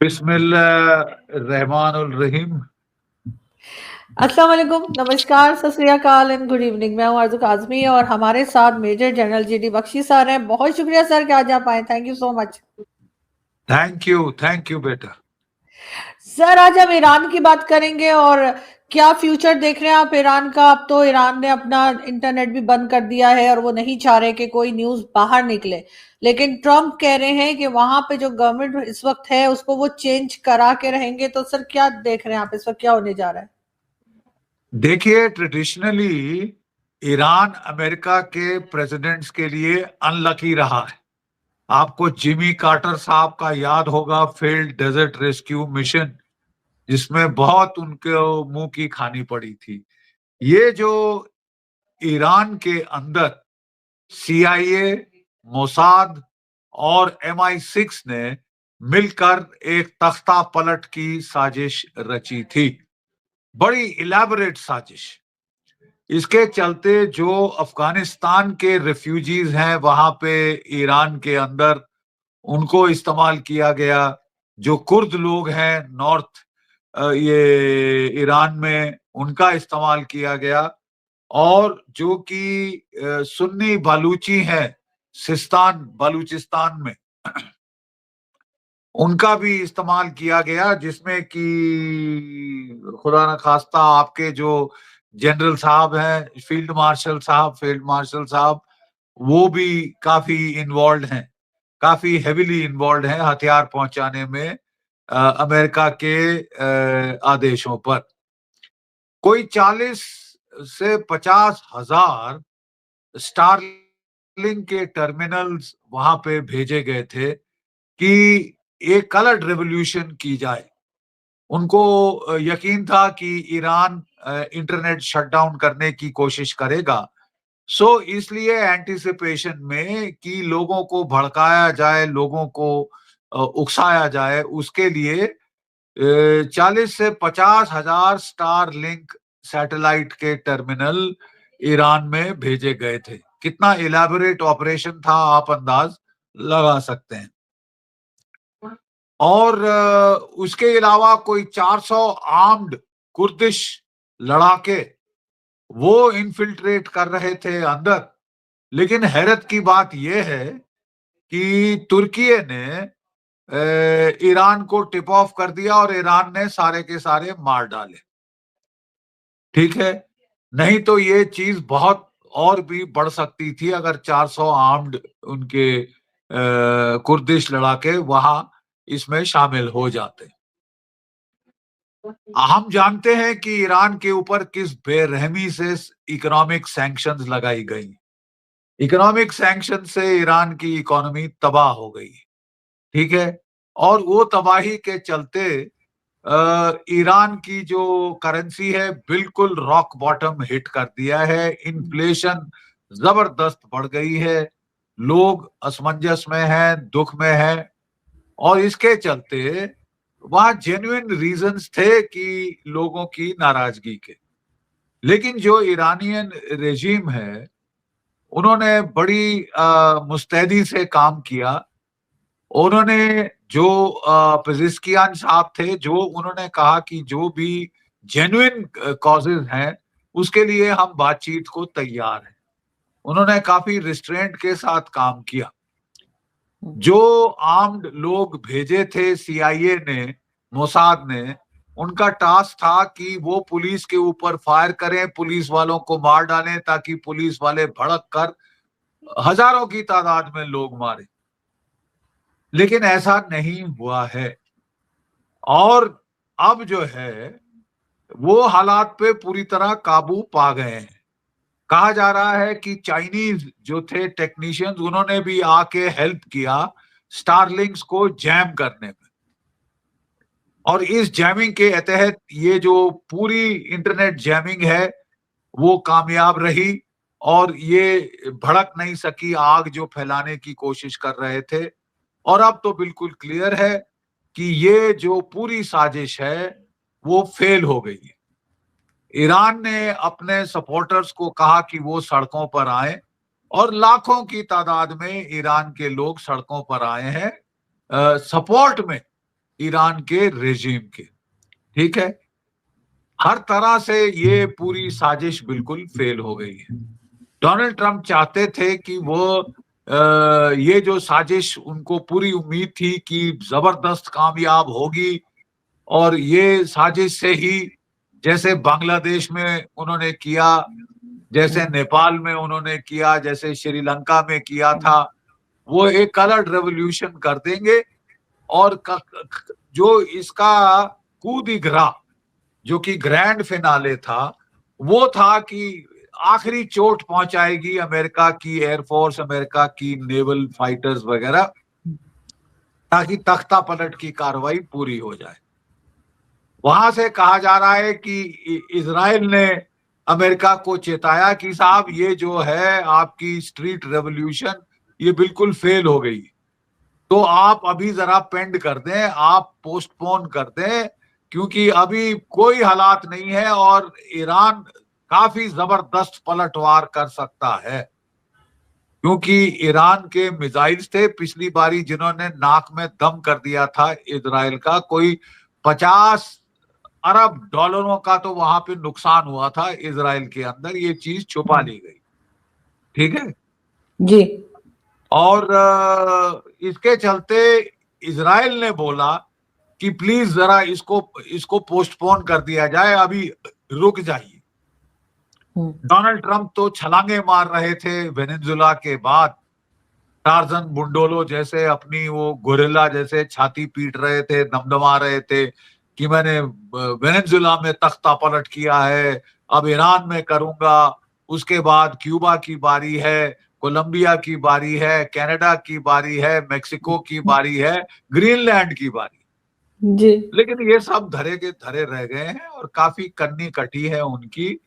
बिस्मिल्लाहिर्रहमानुर रहीम। अस्सलाम वालेकुम, नमस्कार, सत श्री अकाल एंड गुड इवनिंग। मैं हूं आरज़ू काज़मी और हमारे साथ major general GD Bakshi sir हैं। बहुत शुक्रिया सर कि आज आप आए। Thank you so much. Thank you बेटा। सर आज हम ईरान की बात करेंगे और क्या फ्यूचर देख रहे हैं आप ईरान का। अब तो ईरान ने अपना इंटरनेट भी बंद कर दिया है और वो नहीं चाह रहे कि कोई न्यूज बाहर निकले, लेकिन ट्रम्प कह रहे हैं कि वहां पे जो गवर्नमेंट इस वक्त है उसको वो चेंज करा के रहेंगे। तो सर क्या देख रहे हैं आप, इस वक्त क्या होने जा रहा है? देखिए, ट्रेडिशनली ईरान अमेरिका के प्रेसिडेंट्स के लिए अनलकी रहा है। आपको जिमी कार्टर साहब का याद होगा, फेल्ड डेजर्ट रेस्क्यू मिशन, जिसमें बहुत उनके मुंह की खानी पड़ी थी। ये जो ईरान के अंदर सीआईए, मोसाद और MI6 ने मिलकर एक तख्ता पलट की साजिश रची थी, बड़ी इलेबोरेट साजिश। इसके चलते जो अफगानिस्तान के रेफ्यूजीज हैं वहां पे ईरान के अंदर, उनको इस्तेमाल किया गया। जो कुर्द लोग हैं नॉर्थ ये ईरान में, उनका इस्तेमाल किया गया। और जो कि सुन्नी बालूची हैं सिस्तान बलूचिस्तान में, उनका भी इस्तेमाल किया गया, जिसमें कि खुदा न खास्ता आपके जो जनरल साहब हैं, फील्ड मार्शल साहब, वो भी काफी इन्वॉल्व हैं, काफी हेविली इन्वॉल्व हैं हथियार पहुंचाने में अमेरिका के आदेशों पर। कोई 40 से 50 हजार स्टारलिंक के टर्मिनल्स वहां पे भेजे गए थे कि एक कलर्ड रेवोल्यूशन की जाए। उनको यकीन था कि ईरान इंटरनेट शटडाउन करने की कोशिश करेगा। सो इसलिए एंटिसिपेशन में कि लोगों को भड़काया जाए, लोगों को उकसाया जाए, उसके लिए 40 से 50 हजार स्टार लिंक सैटेलाइट के टर्मिनल ईरान में भेजे गए थे। कितना इलेबोरेट ऑपरेशन था, आप अंदाज लगा सकते हैं। और उसके अलावा कोई 400 आर्म्ड कुर्दिश लड़ाके वो इन्फिल्ट्रेट कर रहे थे अंदर। लेकिन हैरत की बात यह है कि तुर्की ने ईरान को टिप ऑफ कर दिया और ईरान ने सारे के सारे मार डाले। ठीक है, नहीं तो ये चीज बहुत और भी बढ़ सकती थी अगर 400 आर्म्ड उनके कुर्दिश लड़ाके वहां इसमें शामिल हो जाते। हम जानते हैं कि ईरान के ऊपर किस बेरहमी से इकोनॉमिक सैंक्शंस लगाई गई। इकोनॉमिक सैंक्शन से ईरान की इकोनॉमी तबाह हो गई। ठीक है, और वो तबाही के चलते ईरान की जो करेंसी है बिल्कुल रॉक बॉटम हिट कर दिया है। इन्फ्लेशन जबरदस्त बढ़ गई है, लोग असमंजस में हैं, दुख में हैं। और इसके चलते वहां जेन्युइन रीजंस थे कि लोगों की नाराजगी के। लेकिन जो ईरानियन रेजिम है, उन्होंने बड़ी मुस्तैदी से काम किया। उन्होंने जो पेज़ेश्कियान साहब थे, जो उन्होंने कहा कि जो भी जेन्युइन कॉजेज हैं उसके लिए हम बातचीत को तैयार हैं। उन्होंने काफी रिस्ट्रेंट के साथ काम किया। जो आर्म्ड लोग भेजे थे सीआईए ने, मोसाद ने, उनका टास्क था कि वो पुलिस के ऊपर फायर करें, पुलिस वालों को मार डालें, ताकि पुलिस वाले भड़क कर हजारों की तादाद में लोग मारे। लेकिन ऐसा नहीं हुआ है। और अब जो है वो हालात पे पूरी तरह काबू पा गए हैं। कहा जा रहा है कि चाइनीज जो थे टेक्नीशियंस, उन्होंने भी आके हेल्प किया स्टारलिंक्स को जैम करने में। और इस जैमिंग के तहत ये जो पूरी इंटरनेट जैमिंग है वो कामयाब रही और ये भड़क नहीं सकी आग जो फैलाने की कोशिश कर रहे थे। और अब तो बिल्कुल क्लियर है कि ये जो पूरी साजिश है वो फेल हो गई है। ईरान ने अपने सपोर्टर्स को कहा कि वो सड़कों पर आए, और लाखों की तादाद में ईरान के लोग सड़कों पर आए हैं सपोर्ट में ईरान के रेजिम के। ठीक है, हर तरह से ये पूरी साजिश बिल्कुल फेल हो गई है। डोनाल्ड ट्रंप चाहते थे कि वो ये जो साजिश, उनको पूरी उम्मीद थी कि जबरदस्त कामयाब होगी, और ये साजिश से ही, जैसे बांग्लादेश में उन्होंने किया, जैसे नेपाल में उन्होंने किया, जैसे श्रीलंका में किया था, वो एक कलर्ड रेवोल्यूशन कर देंगे। और जो इसका कूद इगरा, जो कि ग्रैंड फिनाले था, वो था कि आखिरी चोट पहुंचाएगी अमेरिका की एयरफोर्स, अमेरिका की नेवल फाइटर्स वगैरह, ताकि तख्ता पलट की कार्रवाई पूरी हो जाए। वहां से कहा जा रहा है कि इजराइल ने अमेरिका को चेताया कि साहब, ये जो है आपकी स्ट्रीट रेवोल्यूशन, ये बिल्कुल फेल हो गई, तो आप अभी जरा पेंड कर दें, आप पोस्टपोन कर दें, क्योंकि अभी कोई हालात नहीं है और ईरान काफी जबरदस्त पलटवार कर सकता है। क्योंकि ईरान के मिसाइल्स थे पिछली बारी जिन्होंने नाक में दम कर दिया था इजराइल का, कोई 50 अरब डॉलरों का तो वहां पे नुकसान हुआ था इजराइल के अंदर, ये चीज छुपा ली गई। ठीक है जी। और इसके चलते इजराइल ने बोला कि प्लीज जरा इसको पोस्टपोन कर दिया जाए, अभी रुक जाइए। डोनाल्ड ट्रंप तो छलांगे मार रहे थे वेनेजुला के बाद, टार्जन बुंडोलो जैसे अपनी वो गोरिल्ला जैसे छाती पीट रहे थे, दमदमा रहे थे कि मैंने वेनेजुला में तख्ता पलट किया है, अब ईरान में करूंगा, उसके बाद क्यूबा की बारी है, कोलंबिया की बारी है, कनाडा की बारी है, मेक्सिको की बारी है, ग्रीनलैंड की बारी। जी। लेकिन ये सब धरे के धरे रह गए हैं और काफी कन्नी कटी है उनकी,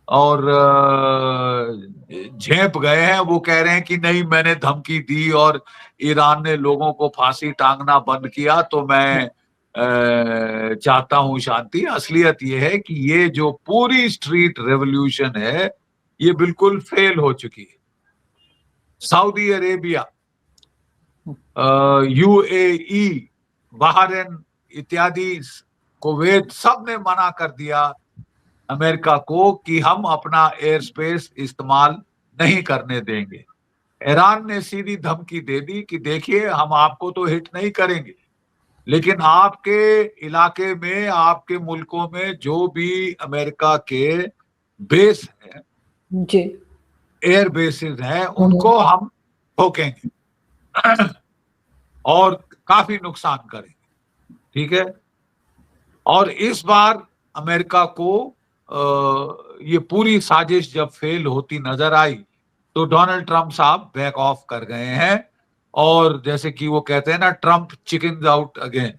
और झेप गए हैं। वो कह रहे हैं कि नहीं, मैंने धमकी दी और ईरान ने लोगों को फांसी टांगना बंद किया, तो मैं चाहता हूं शांति। असलियत ये है कि ये जो पूरी स्ट्रीट रेवोल्यूशन है, ये बिल्कुल फेल हो चुकी है। सऊदी अरेबिया, यूएई, बहरीन इत्यादि, कुवैत, सब ने मना कर दिया अमेरिका को कि हम अपना एयर स्पेस इस्तेमाल नहीं करने देंगे। ईरान ने सीधी धमकी दे दी कि देखिए, हम आपको तो हिट नहीं करेंगे, लेकिन आपके इलाके में, आपके मुल्कों में जो भी अमेरिका के बेस हैं, जी। एयर बेसिस हैं, उनको हम ठोकेंगे और काफी नुकसान करेंगे। ठीक है, और इस बार अमेरिका को ये पूरी साजिश जब फेल होती नजर आई, तो डोनाल्ड ट्रंप साहब बैक ऑफ कर गए हैं, और जैसे कि वो कहते हैं ना, ट्रंप चिकन आउट अगेन,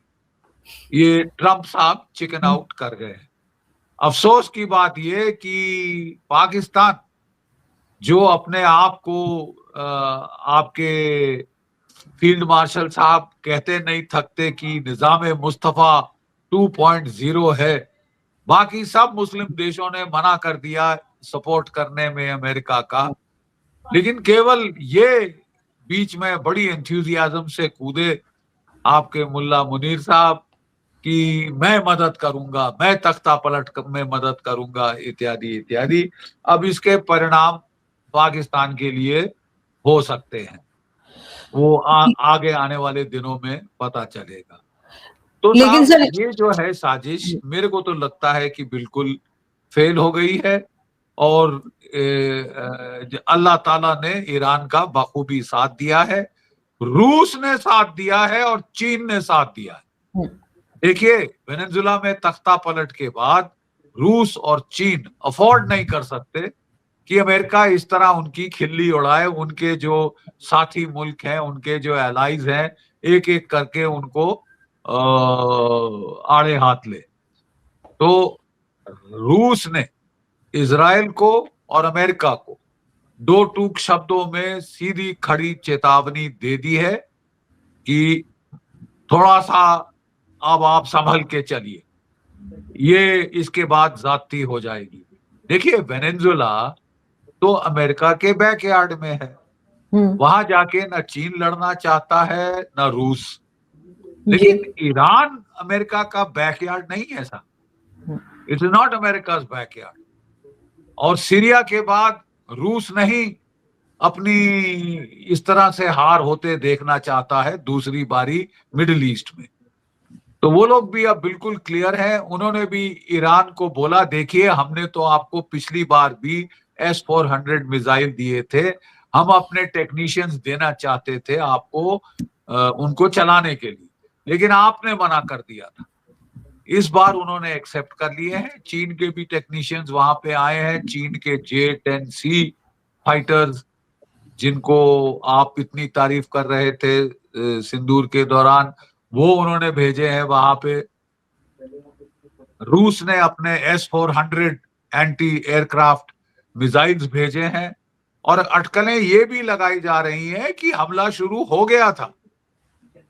ये ट्रंप साहब चिकन आउट कर गए हैं। अफसोस की बात ये कि पाकिस्तान, जो अपने आप को आपके फील्ड मार्शल साहब कहते नहीं थकते कि निजाम मुस्तफा 2.0 है, बाकी सब मुस्लिम देशों ने मना कर दिया सपोर्ट करने में अमेरिका का, लेकिन केवल ये बीच में बड़ी एंथुजियाज्म से कूदे आपके मुल्ला मुनीर साहब कि मैं मदद करूंगा, मैं तख्ता पलट में मदद करूंगा, इत्यादि इत्यादि। अब इसके परिणाम पाकिस्तान के लिए हो सकते हैं, वो आगे आने वाले दिनों में पता चलेगा। तो लेकिन साहब, सर, ये जो है साजिश, मेरे को तो लगता है कि बिल्कुल फेल हो गई है, और अल्लाह ताला ने ईरान का बखूबी साथ दिया है, रूस ने साथ दिया है और चीन ने साथ दिया है। देखिए, वेनेजुला में तख्ता पलट के बाद रूस और चीन अफोर्ड नहीं कर सकते कि अमेरिका इस तरह उनकी खिल्ली उड़ाए, उनके जो साथी मुल्क हैं, उनके जो एलाइज हैं, एक एक करके उनको आड़े हाथ ले। तो रूस ने इजराइल को और अमेरिका को दो टूक शब्दों में सीधी खड़ी चेतावनी दे दी है कि थोड़ा सा अब आप संभल के चलिए, ये इसके बाद ज्यादती हो जाएगी। देखिए, वेनेजुला तो अमेरिका के बैकयार्ड में है, वहां जाके न चीन लड़ना चाहता है न रूस, लेकिन ईरान अमेरिका का बैकयार्ड नहीं है साहब, इट्स नॉट अमेरिकाज बैकयार्ड। और सीरिया के बाद रूस नहीं अपनी इस तरह से हार होते देखना चाहता है दूसरी बारी मिडिल ईस्ट में। तो वो लोग भी अब बिल्कुल क्लियर है, उन्होंने भी ईरान को बोला देखिए हमने तो आपको पिछली बार भी S-400 मिसाइल दिए थे, हम अपने टेक्नीशियंस देना चाहते थे आपको उनको चलाने के लिए, लेकिन आपने मना कर दिया था। इस बार उन्होंने एक्सेप्ट कर लिए हैं, चीन के भी टेक्नीशियंस वहां पे आए हैं, चीन के J-10C फाइटर्स जिनको आप इतनी तारीफ कर रहे थे सिंदूर के दौरान, वो उन्होंने भेजे हैं वहां पे। रूस ने अपने S-400 एंटी एयरक्राफ्ट मिसाइल्स भेजे हैं और अटकलें ये भी लगाई जा रही हैं कि हमला शुरू हो गया था,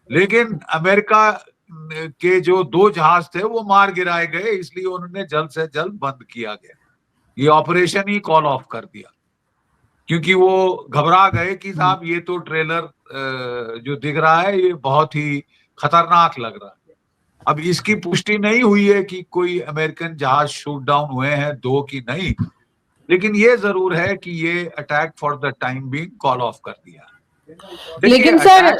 लेकिन अमेरिका के जो 2 जहाज थे वो मार गिराए गए, इसलिए उन्होंने जल्द से जल्द बंद किया गया, ये ऑपरेशन ही कॉल ऑफ कर दिया, क्योंकि वो घबरा गए कि साहब ये तो ट्रेलर जो दिख रहा है ये बहुत ही खतरनाक लग रहा है। अब इसकी पुष्टि नहीं हुई है कि कोई अमेरिकन जहाज शूट डाउन हुए हैं, 2 की नहीं, लेकिन ये जरूर है कि ये attack for the time being call of कर दिया। लेकिन सर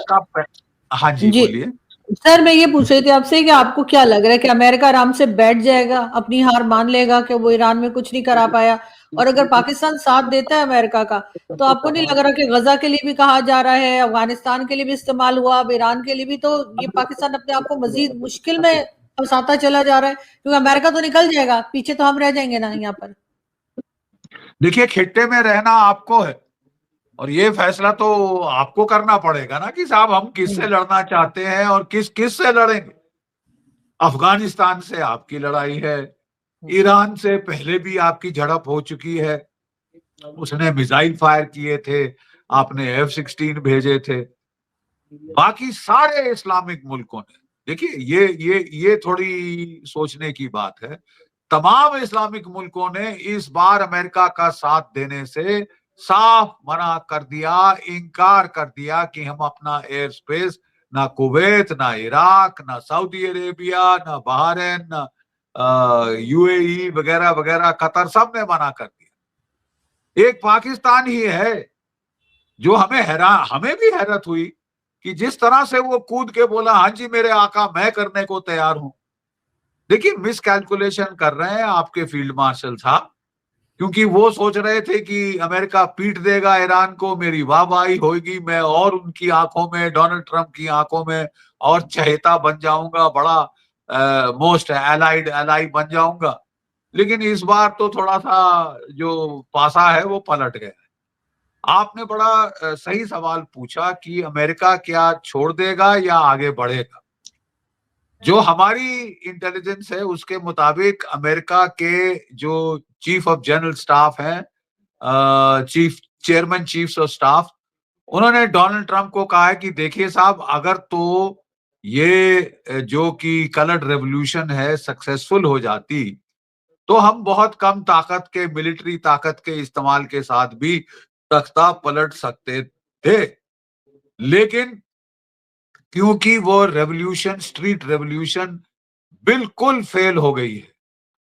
हाँ जी बोलिए। सर मैं ये पूछ रही थी आपसे कि आपको क्या लग रहा है कि अमेरिका आराम से बैठ जाएगा, अपनी हार मान लेगा कि वो ईरान में कुछ नहीं करा पाया, और अगर पाकिस्तान साथ देता है अमेरिका का, तो आपको नहीं लग रहा कि गजा के लिए भी कहा जा रहा है, अफगानिस्तान के लिए भी इस्तेमाल हुआ, अब ईरान के लिए भी, तो ये पाकिस्तान अपने आप को मजीद मुश्किल में फंसाता चला जा रहा है, क्योंकि अमेरिका तो निकल जाएगा, पीछे तो हम रह जाएंगे ना यहाँ पर। देखिए खिट्टे में रहना आपको है और ये फैसला तो आपको करना पड़ेगा ना कि साहब हम किससे लड़ना चाहते हैं और किस किस से लड़ेंगे। अफगानिस्तान से आपकी लड़ाई है, ईरान से पहले भी आपकी झड़प हो चुकी है, उसने मिसाइल फायर किए थे, आपने F-16 भेजे थे। बाकी सारे इस्लामिक मुल्कों ने, देखिए ये थोड़ी सोचने की बात है, तमाम इस्लामिक मुल्कों ने इस बार अमेरिका का साथ देने से साफ मना कर दिया, इनकार कर दिया कि हम अपना एयर स्पेस ना कुवैत, ना इराक, ना सऊदी अरेबिया, ना बहरीन, ना UAE वगैरह वगैरह, कतर, सब ने मना कर दिया। एक पाकिस्तान ही है जो हमें भी हैरत हुई कि जिस तरह से वो कूद के बोला हाँ जी मेरे आका मैं करने को तैयार हूं। देखिए मिस कैलकुलेशन कर रहे हैं आपके फील्ड मार्शल साहब, क्योंकि वो सोच रहे थे कि अमेरिका पीट देगा ईरान को, मेरी वाहवाही होगी, मैं और उनकी आंखों में, डोनाल्ड ट्रंप की आंखों में और चहेता बन जाऊंगा, बड़ा मोस्ट एलाई बन जाऊंगा। लेकिन इस बार तो थोड़ा सा जो पासा है वो पलट गया। आपने बड़ा सही सवाल पूछा कि अमेरिका क्या छोड़ देगा या आगे बढ़ेगा। जो हमारी इंटेलिजेंस है उसके मुताबिक अमेरिका के जो चीफ ऑफ जनरल स्टाफ है, चीफ्स ऑफ स्टाफ, उन्होंने डोनाल्ड ट्रंप को कहा है कि देखिए साहब अगर तो ये जो कि कलर्ड रेवोल्यूशन है सक्सेसफुल हो जाती तो हम बहुत कम ताकत के, मिलिट्री ताकत के इस्तेमाल के साथ भी तख्ता पलट सकते थे, लेकिन क्योंकि वो रेवोल्यूशन, स्ट्रीट रेवोल्यूशन बिल्कुल फेल हो गई है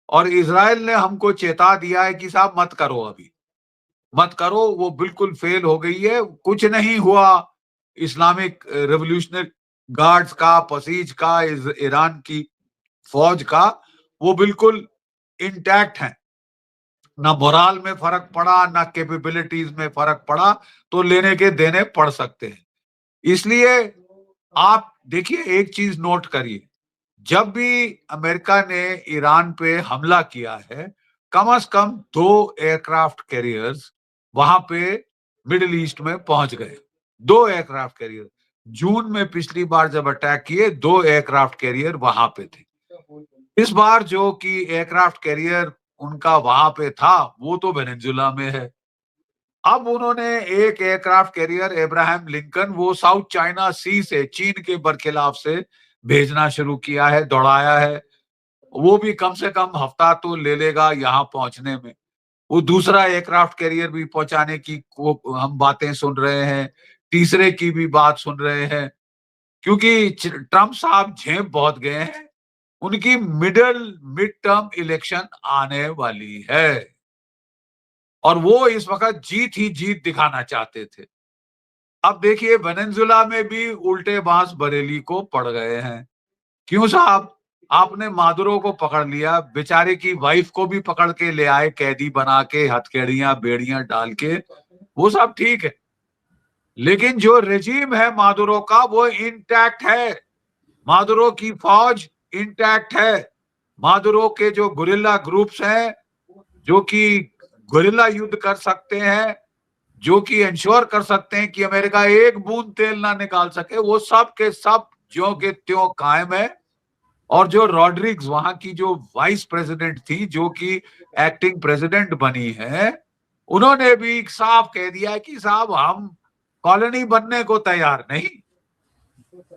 और इजराइल ने हमको चेता दिया है कि साहब मत करो, अभी मत करो, वो बिल्कुल फेल हो गई है, कुछ नहीं हुआ इस्लामिक रेवोल्यूशनरी गार्ड्स का, पसीज का, ईरान की फौज का, वो बिल्कुल इंटैक्ट है, ना मोराल में फर्क पड़ा, ना कैपेबिलिटीज में फर्क पड़ा, तो लेने के देने पड़ सकते हैं। इसलिए आप देखिए एक चीज नोट करिए, जब भी अमेरिका ने ईरान पे हमला किया है कम से कम 2 एयरक्राफ्ट कैरियर्स वहां पे मिडिल ईस्ट में पहुंच गए। 2 एयरक्राफ्ट कैरियर जून में पिछली बार जब अटैक किए 2 एयरक्राफ्ट कैरियर वहां पे थे। इस बार जो कि एयरक्राफ्ट कैरियर उनका वहां पे था वो तो वेनेजुला में है। अब उन्होंने एक एयरक्राफ्ट कैरियर अब्राहम लिंकन वो साउथ चाइना सी से, चीन के बरखिलाफ से भेजना शुरू किया है, दौड़ाया है, वो भी कम से कम हफ्ता तो ले लेगा यहाँ पहुंचने में। वो दूसरा एयरक्राफ्ट कैरियर भी पहुंचाने की हम बातें सुन रहे हैं, तीसरे की भी बात सुन रहे हैं। क्योंकि ट्रंप साहब झेप बहुत गए हैं, उनकी मिड टर्म इलेक्शन आने वाली है और वो इस वक्त जीत ही जीत दिखाना चाहते थे। अब देखिए वेनेजुला में भी उल्टे बांस बरेली को पड़ गए हैं। क्यों साहब? आपने मादुरो को पकड़ लिया, बेचारे की वाइफ को भी पकड़ के ले आए कैदी बना के, हथकड़ियां बेड़ियां डाल के, वो सब ठीक है, लेकिन जो रेजिम है मादुरो का वो इंटैक्ट है। मादुरो की फौज इंटैक्ट है। मादुरो के जो गुरिल्ला ग्रुप्स हैं, जो कि गुरिल्ला युद्ध कर सकते हैं, जो कि इंश्योर कर सकते हैं कि अमेरिका एक बूंद तेल ना निकाल सके, वो सब के सब ज्यों के त्यों कायम है। और जो रॉड्रिग्स वहां की जो वाइस प्रेसिडेंट थी, जो कि एक्टिंग प्रेसिडेंट बनी है, उन्होंने भी साफ कह दिया कि साहब हम कॉलोनी बनने को तैयार नहीं।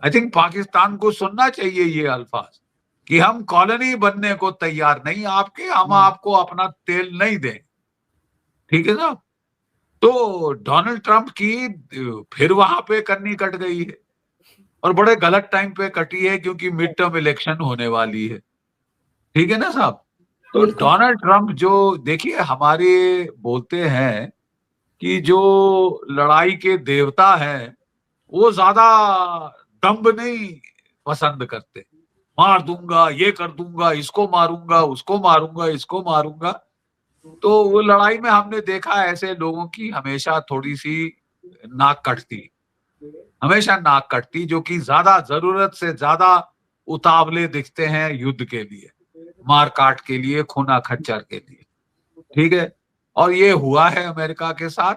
आई थिंक पाकिस्तान को सुनना चाहिए ये अल्फाज कि हम कॉलोनी बनने को तैयार नहीं, हम आपको अपना तेल नहीं दें। ठीक है ना? तो डोनाल्ड ट्रंप की फिर वहां पे कन्नी कट गई है और बड़े गलत टाइम पे कटी है, क्योंकि मिड टर्म इलेक्शन होने वाली है। ठीक है ना साहब? तो डोनाल्ड ट्रंप जो देखिए हमारे बोलते हैं कि जो लड़ाई के देवता हैं वो ज्यादा दम्भ नहीं पसंद करते। मार दूंगा, ये कर दूंगा, इसको मारूंगा, उसको मारूंगा, इसको मारूंगा। तो वो लड़ाई में हमने देखा ऐसे लोगों की हमेशा थोड़ी सी नाक कटती, हमेशा नाक कटती, जो कि ज्यादा जरूरत से ज्यादा उतावले दिखते हैं युद्ध के लिए, मार काट के लिए, खूना खच्चर के लिए। ठीक है? और ये हुआ है अमेरिका के साथ।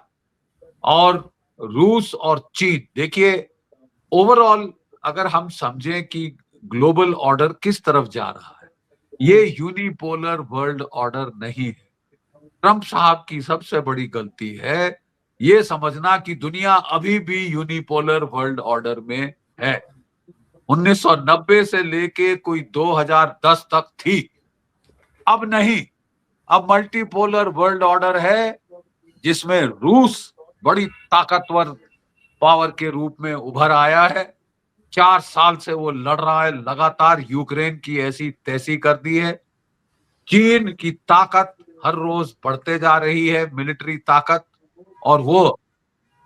और रूस और चीन, देखिए ओवरऑल अगर हम समझें कि ग्लोबल ऑर्डर किस तरफ जा रहा है, ये यूनिपोलर वर्ल्ड ऑर्डर नहीं है। ट्रंप साहब की सबसे बड़ी गलती है ये समझना कि दुनिया अभी भी यूनिपोलर वर्ल्ड ऑर्डर में है। 1990 से लेके कोई 2010 तक थी, अब नहीं। अब मल्टीपोलर वर्ल्ड ऑर्डर है, जिसमें रूस बड़ी ताकतवर पावर के रूप में उभर आया है। 4 साल से वो लड़ रहा है, लगातार यूक्रेन की ऐसी तैसी कर दी है। चीन की ताकत हर रोज बढ़ते जा रही है, मिलिट्री ताकत, और वो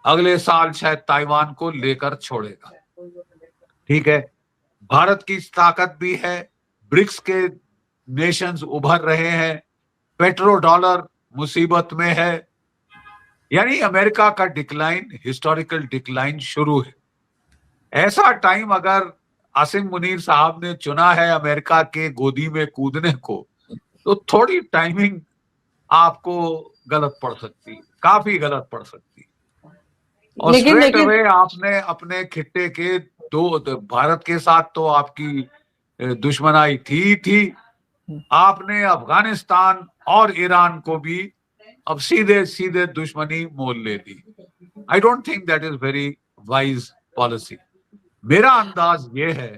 अगले साल शायद ताइवान को लेकर छोड़ेगा। ठीक है? भारत की ताकत भी है, ब्रिक्स के नेशंस उभर रहे हैं, पेट्रो डॉलर मुसीबत में है। यानी अमेरिका का डिक्लाइन, हिस्टोरिकल डिक्लाइन शुरू है। ऐसा टाइम अगर आसिम मुनीर साहब ने चुना है अमेरिका के गोदी में कूदने को, तो थोड़ी टाइमिंग आपको गलत पड़ सकती, काफी गलत पड़ सकती। और स्ट्रेट अवे आपने अपने खिट्टे के भारत के साथ तो आपकी दुश्मनाई थी, आपने अफगानिस्तान और ईरान को भी अब सीधे सीधे दुश्मनी मोल ले ली। I don't think that is very wise policy. मेरा अंदाज ये है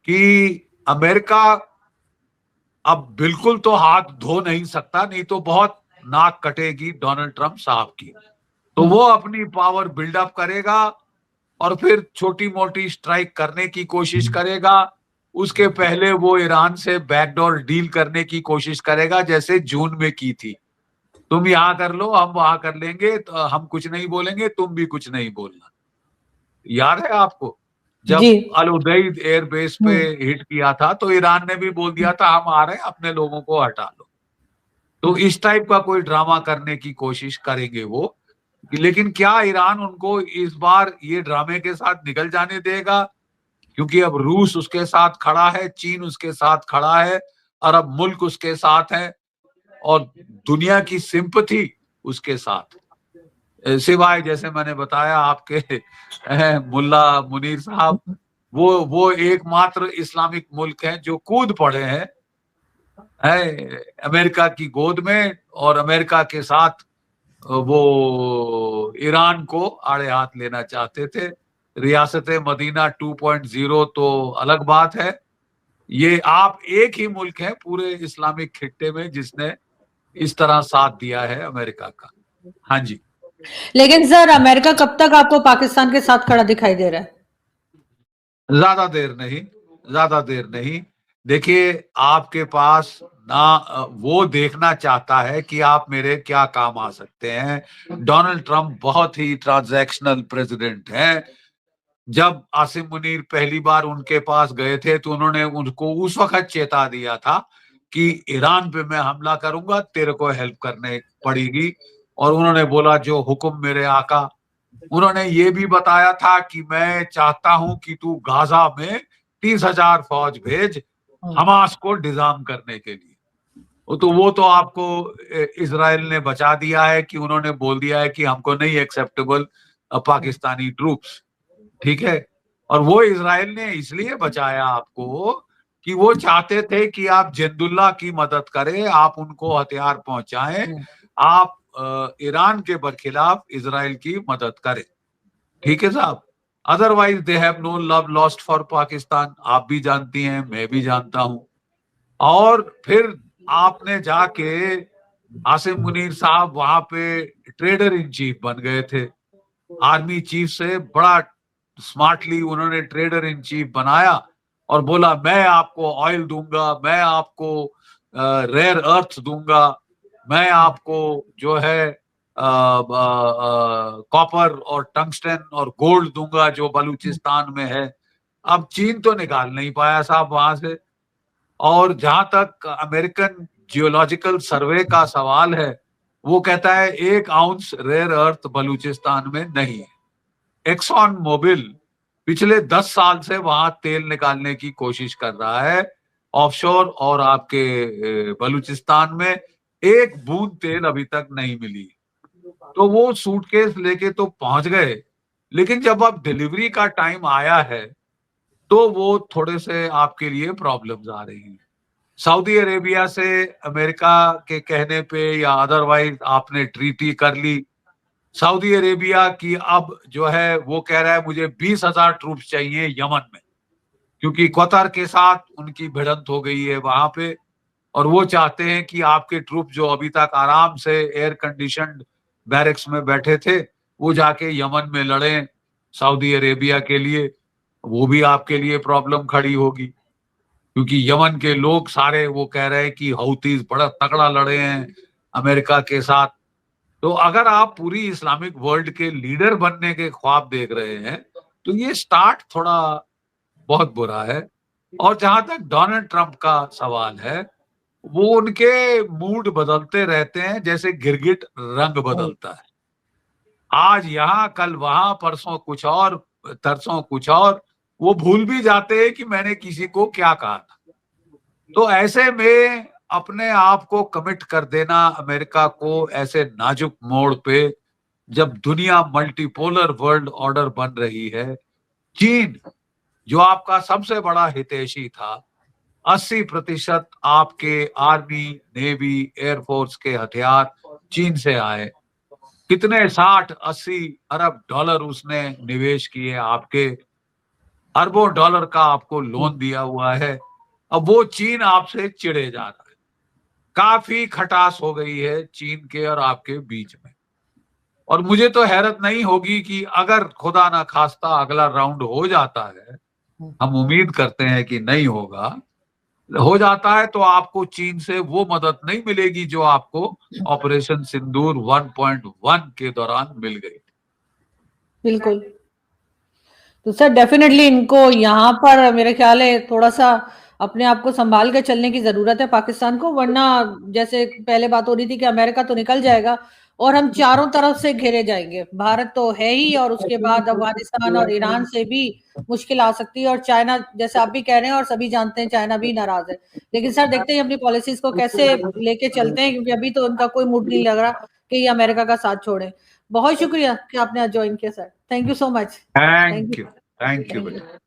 कि अमेरिका अब बिल्कुल तो हाथ धो नहीं सकता, नहीं तो बहुत नाक कटेगी डोनाल्ड ट्रंप साहब की। तो वो अपनी पावर बिल्डअप करेगा और फिर छोटी मोटी स्ट्राइक करने की कोशिश करेगा। उसके पहले वो ईरान से बैकडोर डील करने की कोशिश करेगा, जैसे जून में की थी। तुम यहां कर लो, हम वहां कर लेंगे, तो हम कुछ नहीं बोलेंगे, तुम भी कुछ नहीं बोलना। याद है आपको जब अल उदैद एयरबेस पे हिट किया था, तो ईरान ने भी बोल दिया था हम आ रहे हैं, अपने लोगों को हटा लो। तो इस टाइप का कोई ड्रामा करने की कोशिश करेंगे वो। लेकिन क्या ईरान उनको इस बार ये ड्रामे के साथ निकल जाने देगा? क्योंकि अब रूस उसके साथ खड़ा है, चीन उसके साथ खड़ा है, अरब मुल्क उसके साथ है और दुनिया की सिंपथी उसके साथ, सिवाय जैसे मैंने बताया आपके मुल्ला मुनीर साहब, वो एकमात्र इस्लामिक मुल्क है जो कूद पड़े हैं अमेरिका की गोद में, और अमेरिका के साथ वो ईरान को आड़े हाथ लेना चाहते थे। रियासत मदीना 2.0 तो अलग बात है। ये आप एक ही मुल्क है पूरे इस्लामिक खित्ते में जिसने इस तरह साथ दिया है अमेरिका का। हाँ जी। लेकिन सर अमेरिका कब तक आपको पाकिस्तान के साथ खड़ा दिखाई दे रहा है? ज्यादा देर नहीं, ज्यादा देर नहीं। देखिए, आपके पास ना वो देखना चाहता है कि आप मेरे क्या काम आ सकते हैं। डोनाल्ड ट्रंप बहुत ही ट्रांजैक्शनल प्रेसिडेंट हैं। जब आसिम मुनीर पहली बार उनके पास गए थे तो उन्होंने उनको उस वक्त चेता दिया था कि ईरान पे मैं हमला करूंगा, तेरे को हेल्प करने पड़ेगी। और उन्होंने बोला, जो हुक्म मेरे आका। उन्होंने ये भी बताया था कि मैं चाहता हूं कि तू गाजा में 30,000 फौज भेज हमास को डिजाम करने के लिए। तो वो तो आपको इजराइल ने बचा दिया है कि उन्होंने बोल दिया है कि हमको नहीं एक्सेप्टेबल पाकिस्तानी ट्रूप्स। ठीक है। और वो इजराइल ने इसलिए बचाया आपको कि वो चाहते थे कि आप जिंदुल्ला की मदद करें, आप उनको हथियार पहुंचाएं, आप ईरान के बरखिलाफ इजराइल की मदद करें। ठीक है साहब। Otherwise they have no love lost for Pakistan. आप भी जानती हैं, मैं भी जानता हूं। और फिर आपने जाके आसिम मुनीर साहब वहां पे ट्रेडर इन चीफ बन गए थे। आर्मी चीफ से बड़ा स्मार्टली उन्होंने ट्रेडर इन चीफ बनाया और बोला, मैं आपको ऑयल दूंगा, मैं आपको रेयर अर्थ दूंगा, मैं आपको जो है कॉपर और टंगस्टन और गोल्ड दूंगा जो बलूचिस्तान में है। अब चीन तो निकाल नहीं पाया साहब वहां से। और जहां तक अमेरिकन जियोलॉजिकल सर्वे का सवाल है, वो कहता है 1 आउंस रेयर अर्थ बलूचिस्तान में नहीं है। एक्सॉन मोबिल पिछले 10 साल से वहां तेल निकालने की कोशिश कर रहा है ऑफशोर, और आपके बलूचिस्तान में एक बूंद तेल अभी तक नहीं मिली। तो वो सूटकेस लेके तो पहुंच गए, लेकिन जब अब डिलीवरी का टाइम आया है तो वो थोड़े से आपके लिए प्रॉब्लम्स आ रही हैं। सऊदी अरेबिया से अमेरिका के कहने पे या अदरवाइज आपने ट्रीटी कर ली। सऊदी अरेबिया की अब जो है वो कह रहा है मुझे 20,000 ट्रूप्स चाहिए यमन में, क्योंकि कतर के साथ उनकी भिड़ंत हो गई है वहां पे। और वो चाहते हैं कि आपके ट्रूप जो अभी तक आराम से एयर कंडीशनड बैरक्स में बैठे थे, वो जाके यमन में लड़ें सऊदी अरेबिया के लिए। वो भी आपके लिए प्रॉब्लम खड़ी होगी, क्योंकि यमन के लोग सारे वो कह रहे हैं कि हौतीज बड़ा तगड़ा लड़े हैं अमेरिका के साथ। तो अगर आप पूरी इस्लामिक वर्ल्ड के लीडर बनने के ख्वाब देख रहे हैं तो ये स्टार्ट थोड़ा बहुत बुरा है। और जहां तक डोनाल्ड ट्रंप का सवाल है, वो उनके मूड बदलते रहते हैं जैसे गिरगिट रंग बदलता है। आज यहाँ, कल वहां, परसों कुछ और, तरसों कुछ और। वो भूल भी जाते हैं कि मैंने किसी को क्या कहा था। तो ऐसे में अपने आप को कमिट कर देना अमेरिका को ऐसे नाजुक मोड़ पे, जब दुनिया मल्टीपोलर वर्ल्ड ऑर्डर बन रही है। चीन जो आपका सबसे बड़ा हितैषी था, 80% आपके आर्मी, नेवी, एयरफोर्स के हथियार चीन से आए। कितने 60-80 अरब डॉलर उसने निवेश किए आपके, अरबों डॉलर का आपको लोन दिया हुआ है। अब वो चीन आपसे चिढ़े जा रहा है। काफी खटास हो गई है चीन के और आपके बीच में। और मुझे तो हैरत नहीं होगी कि अगर खुदा ना खास्ता अगला राउंड हो जाता है, हम उम्मीद करते हैं कि नहीं होगा, हो जाता है, तो आपको चीन से वो मदद नहीं मिलेगी जो आपको ऑपरेशन सिंदूर 1.1 के दौरान मिल गई। बिल्कुल। तो सर डेफिनेटली इनको यहाँ पर मेरे ख्याल है थोड़ा सा अपने आप को संभाल के चलने की जरूरत है पाकिस्तान को, वरना जैसे पहले बात हो रही थी कि अमेरिका तो निकल जाएगा और हम चारों तरफ से घेरे जाएंगे। भारत तो है ही, और उसके बाद अफगानिस्तान और ईरान से भी मुश्किल आ सकती है, और चाइना, जैसे आप भी कह रहे हैं और सभी जानते हैं, चाइना भी नाराज है। लेकिन सर देखते हैं अपनी पॉलिसीज को कैसे लेके चलते हैं, क्योंकि अभी तो उनका कोई मूड नहीं लग रहा कि ये अमेरिका का साथ छोड़े। बहुत शुक्रिया कि आपने आज ज्वाइन किया sir. Thank you so much. Thank you, thank you बेटा।